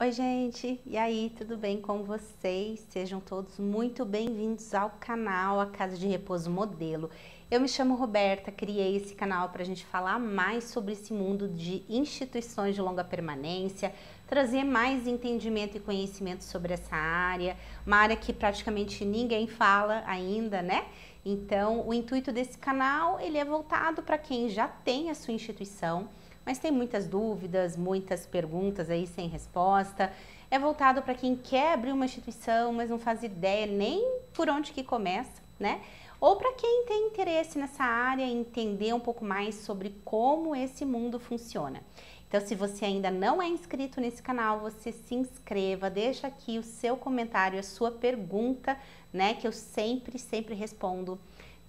Oi, gente! E aí, tudo bem com vocês? Sejam todos muito bem-vindos ao canal A Casa de Repouso Modelo. Eu me chamo Roberta, criei esse canal para a gente falar mais sobre esse mundo de instituições de longa permanência, trazer mais entendimento e conhecimento sobre essa área, uma área que praticamente ninguém fala ainda, né? Então, o intuito desse canal, ele é voltado para quem já tem a sua instituição, mas tem muitas dúvidas, muitas perguntas aí sem resposta. É voltado para quem quer abrir uma instituição, mas não faz ideia nem por onde que começa, né? Ou para quem tem interesse nessa área, entender um pouco mais sobre como esse mundo funciona. Então, se você ainda não é inscrito nesse canal, você se inscreva, deixa aqui o seu comentário, a sua pergunta, né? Que eu sempre respondo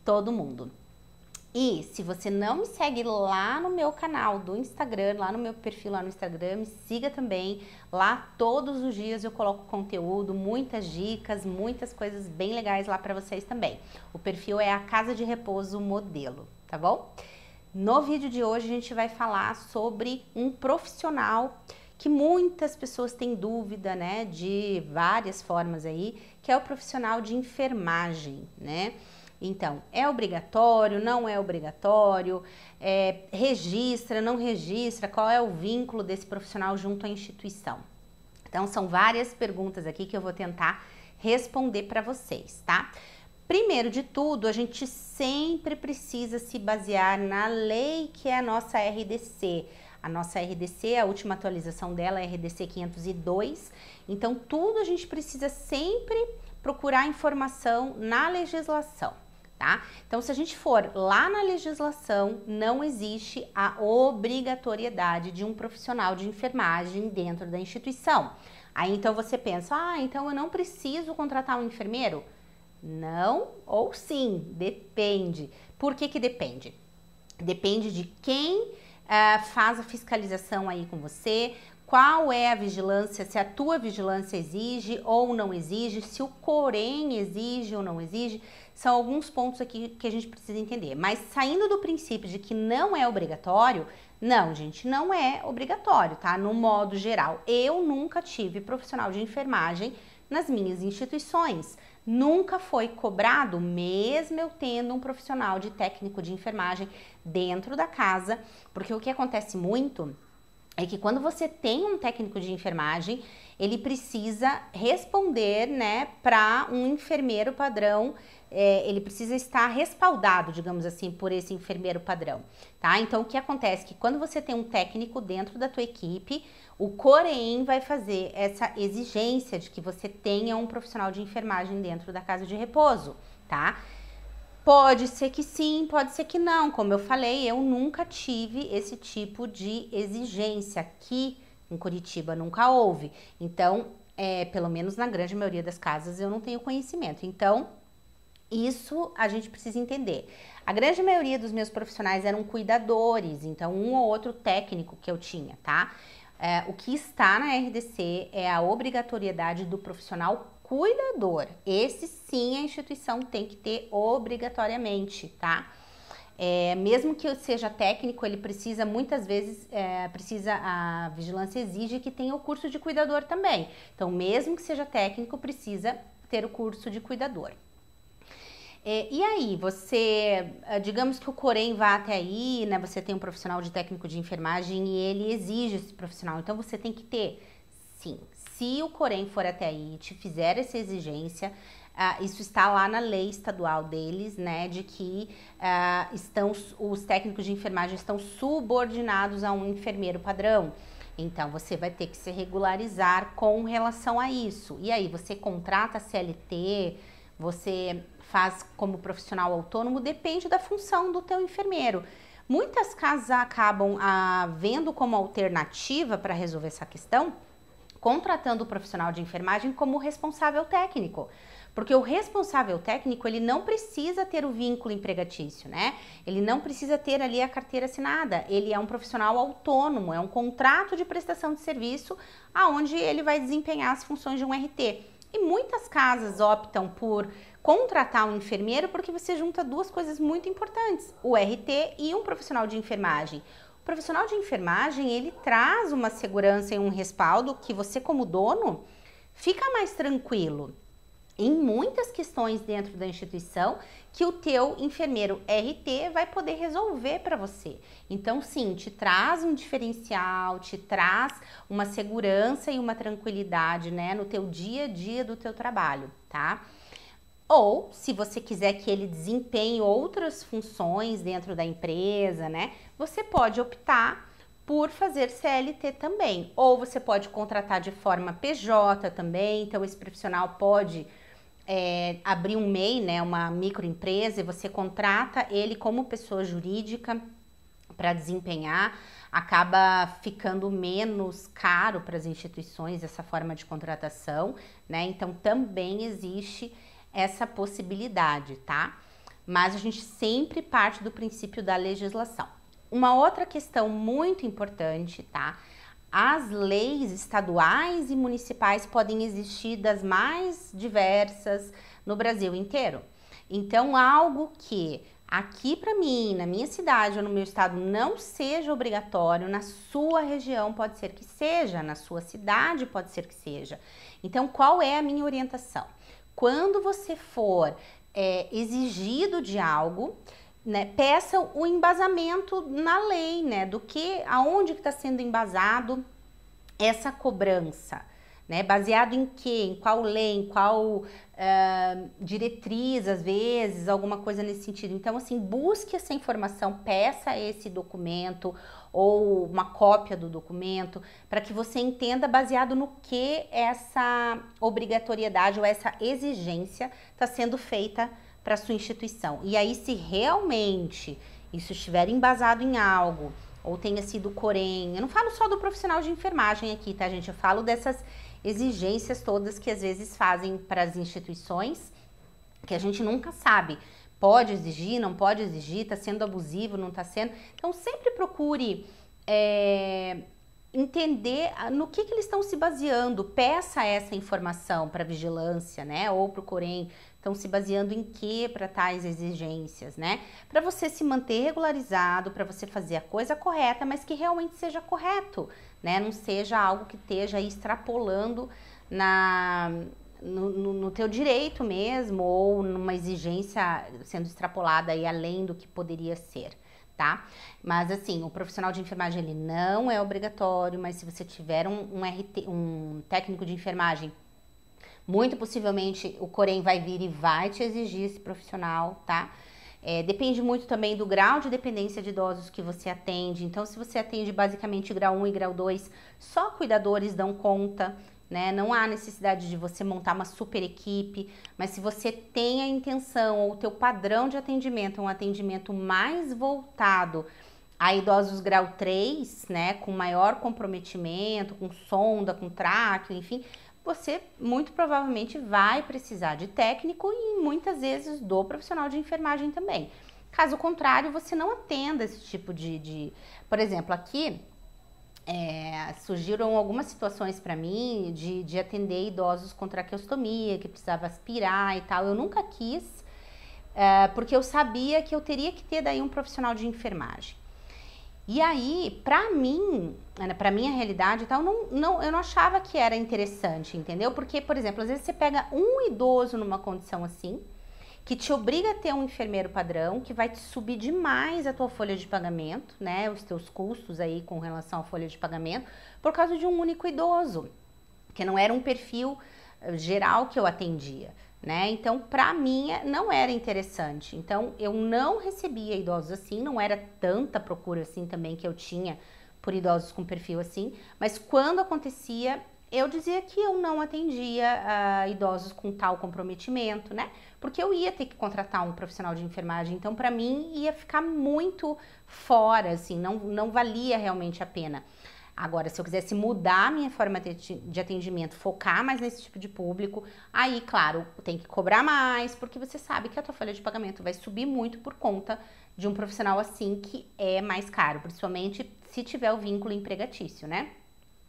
todo mundo. E se você não me segue lá no meu canal do Instagram, lá no meu perfil lá no Instagram, me siga também. Lá todos os dias eu coloco conteúdo, muitas dicas, muitas coisas bem legais lá para vocês também. O perfil é A Casa de Repouso Modelo, tá bom? No vídeo de hoje a gente vai falar sobre um profissional que muitas pessoas têm dúvida, né, de várias formas aí, que é o profissional de enfermagem, né? Então, é obrigatório, não é obrigatório, registra, não registra, qual é o vínculo desse profissional junto à instituição? Então, são várias perguntas aqui que eu vou tentar responder para vocês, tá? Primeiro de tudo, a gente sempre precisa se basear na lei que é a nossa RDC. A nossa RDC, a última atualização dela é a RDC 502, então tudo a gente precisa sempre procurar informação na legislação. Tá? Então, se a gente for lá na legislação, não existe a obrigatoriedade de um profissional de enfermagem dentro da instituição. Aí, então, você pensa, então eu não preciso contratar um enfermeiro? Não ou sim, depende. Por que que depende? Depende de quem faz a fiscalização aí com você, qual é a vigilância, se a tua vigilância exige ou não exige, se o Corém exige ou não exige, são alguns pontos aqui que a gente precisa entender. Mas saindo do princípio de que não é obrigatório, não, gente, não é obrigatório, tá? No modo geral, eu nunca tive profissional de enfermagem nas minhas instituições. Nunca foi cobrado, mesmo eu tendo um profissional de técnico de enfermagem dentro da casa, porque o que acontece muito é que quando você tem um técnico de enfermagem, ele precisa responder, né, para um enfermeiro padrão, ele precisa estar respaldado, digamos assim, por esse enfermeiro padrão, tá? Então, o que acontece é que quando você tem um técnico dentro da tua equipe, o Corém vai fazer essa exigência de que você tenha um profissional de enfermagem dentro da casa de repouso, tá? Pode ser que sim, pode ser que não. Como eu falei, eu nunca tive esse tipo de exigência. Aqui em Curitiba nunca houve. Então, pelo menos na grande maioria das casas eu não tenho conhecimento. Então, isso a gente precisa entender. A grande maioria dos meus profissionais eram cuidadores, então um ou outro técnico que eu tinha, tá? O que está na RDC é a obrigatoriedade do profissional cuidador. Esse sim a instituição tem que ter obrigatoriamente, tá? Mesmo que eu seja técnico, ele precisa muitas vezes, a vigilância exige que tenha o curso de cuidador também. Então, mesmo que seja técnico, precisa ter o curso de cuidador. E aí, você, digamos que o Corém vá até aí, né? Você tem um profissional de técnico de enfermagem e ele exige esse profissional. Então, você tem que ter, sim. Se o Corém for até aí e te fizer essa exigência, isso está lá na lei estadual deles, né? De que os técnicos de enfermagem estão subordinados a um enfermeiro padrão. Então, você vai ter que se regularizar com relação a isso. E aí, você contrata CLT, você faz como profissional autônomo, depende da função do teu enfermeiro. Muitas casas acabam vendo como alternativa para resolver essa questão, contratando o profissional de enfermagem como responsável técnico. Porque o responsável técnico, ele não precisa ter o vínculo empregatício, né? Ele não precisa ter ali a carteira assinada. Ele é um profissional autônomo, é um contrato de prestação de serviço aonde ele vai desempenhar as funções de um RT. E muitas casas optam por contratar um enfermeiro porque você junta duas coisas muito importantes, o RT e um profissional de enfermagem. profissional de enfermagem, ele traz uma segurança e um respaldo que você, como dono, fica mais tranquilo em muitas questões dentro da instituição que o teu enfermeiro RT vai poder resolver para você. Então, sim, te traz um diferencial, te traz uma segurança e uma tranquilidade, né, no teu dia a dia do teu trabalho, tá? Ou, se você quiser que ele desempenhe outras funções dentro da empresa, né, você pode optar por fazer CLT também. Ou você pode contratar de forma PJ também, então esse profissional pode abrir um MEI, né, uma microempresa, e você contrata ele como pessoa jurídica para desempenhar, acaba ficando menos caro para as instituições essa forma de contratação, né? Então também existe essa possibilidade, tá? Mas a gente sempre parte do princípio da legislação. Uma outra questão muito importante, tá? As leis estaduais e municipais podem existir das mais diversas no Brasil inteiro. Então, algo que aqui para mim, na minha cidade ou no meu estado, não seja obrigatório, na sua região pode ser que seja, na sua cidade pode ser que seja. Então, qual é a minha orientação? Quando você for exigido de algo, né, peça o embasamento na lei, né, do que, aonde que está sendo embasado essa cobrança, né, baseado em quê, em qual lei, em qual diretriz, às vezes, alguma coisa nesse sentido. Então, assim, busque essa informação, peça esse documento ou uma cópia do documento, para que você entenda baseado no que essa obrigatoriedade ou essa exigência está sendo feita para sua instituição. E aí, se realmente isso estiver embasado em algo, ou tenha sido Corém, eu não falo só do profissional de enfermagem aqui, tá, gente? Eu falo dessas exigências todas que às vezes fazem para as instituições, que a gente nunca sabe. Pode exigir, não pode exigir, está sendo abusivo, não está sendo. Então, sempre procure entender no que eles estão se baseando. Peça essa informação para a vigilância, né? Ou para o Corém. Estão se baseando em que para tais exigências, né? Para você se manter regularizado, para você fazer a coisa correta, mas que realmente seja correto, né? Não seja algo que esteja aí extrapolando no teu direito mesmo, ou numa exigência sendo extrapolada aí além do que poderia ser, tá? Mas assim, o profissional de enfermagem ele não é obrigatório, mas se você tiver um técnico de enfermagem, muito possivelmente o Corém vai vir e vai te exigir esse profissional, tá? Depende muito também do grau de dependência de idosos que você atende. Então, se você atende basicamente grau 1 e grau 2, só cuidadores dão conta, né? Não há necessidade de você montar uma super equipe, mas se você tem a intenção ou o teu padrão de atendimento é um atendimento mais voltado a idosos grau 3, né? Com maior comprometimento, com sonda, com traque, enfim, você muito provavelmente vai precisar de técnico e muitas vezes do profissional de enfermagem também. Caso contrário, você não atenda esse tipo Por exemplo, aqui surgiram algumas situações para mim de atender idosos com traqueostomia, que precisava aspirar e tal. Eu nunca quis, porque eu sabia que eu teria que ter daí um profissional de enfermagem. E aí, pra mim, pra minha realidade e tal, eu não achava que era interessante, entendeu? Porque, por exemplo, às vezes você pega um idoso numa condição assim, que te obriga a ter um enfermeiro padrão, que vai te subir demais a tua folha de pagamento, né? Os teus custos aí com relação à folha de pagamento, por causa de um único idoso, que não era um perfil geral que eu atendia, né? Então, para mim, não era interessante. Então, eu não recebia idosos assim, não era tanta procura assim também que eu tinha por idosos com perfil assim, mas quando acontecia, eu dizia que eu não atendia idosos com tal comprometimento, né? Porque eu ia ter que contratar um profissional de enfermagem, então para mim ia ficar muito fora, assim, não valia realmente a pena. Agora, se eu quisesse mudar a minha forma de atendimento, focar mais nesse tipo de público, aí, claro, tem que cobrar mais, porque você sabe que a tua folha de pagamento vai subir muito por conta de um profissional assim que é mais caro, principalmente se tiver o vínculo empregatício, né?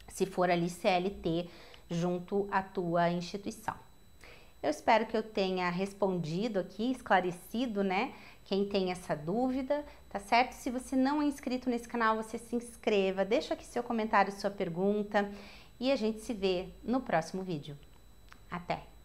Se for ali CLT junto à tua instituição. Eu espero que eu tenha respondido aqui, esclarecido, né? Quem tem essa dúvida, tá certo? Se você não é inscrito nesse canal, você se inscreva, deixa aqui seu comentário, sua pergunta e a gente se vê no próximo vídeo. Até!